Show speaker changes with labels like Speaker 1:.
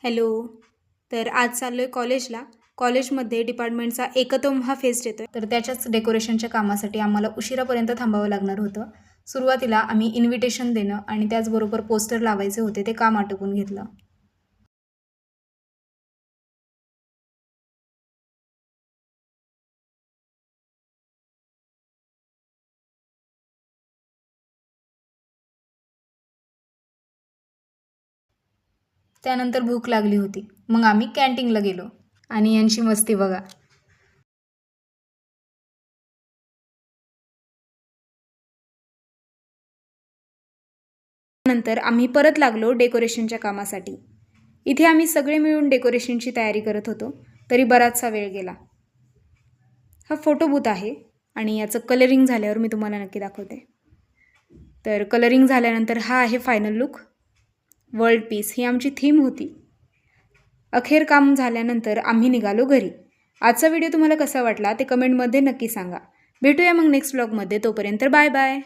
Speaker 1: Hello. तर आज चाललो आहे कॉलेजला. कॉलेजमध्ये डिपार्टमेंटचा 1वा फेस्ट येतो आहे, तर त्याच्याच डेकोरेशनच्या कामासाठी आम्हाला उशिरापर्यंत थांबावं लागणार होतं. सुरुवातीला आम्ही इन्व्हिटेशन देणं आणि त्याचबरोबर पोस्टर लावायचे होते, ते काम आटोपून घेतलं. त्यानंतर भूक लागली होती, मग आम्ही कॅन्टीनला गेलो आणि यांची मस्ती बघा. नंतर आम्ही परत लागलो डेकोरेशनच्या कामासाठी. इथे आम्ही सगळे मिळून डेकोरेशनची तयारी करत होतो, तरी बराचसा वेळ गेला. हा फोटो बूथ आहे आणि याचं कलरिंग झाल्यावर मी तुम्हाला नक्की दाखवते. तर कलरिंग झाल्यानंतर हा आहे फायनल लुक. वर्ल्ड पीस ही आमची थीम होती. अखेर काम झाल्यानंतर आम्ही निघालो घरी. आजचा व्हिडिओ तुम्हाला कसा वाटला ते कमेंटमध्ये नक्की सांगा. भेटूया मग नेक्स्ट व्लॉगमध्ये. तोपर्यंत बाय बाय.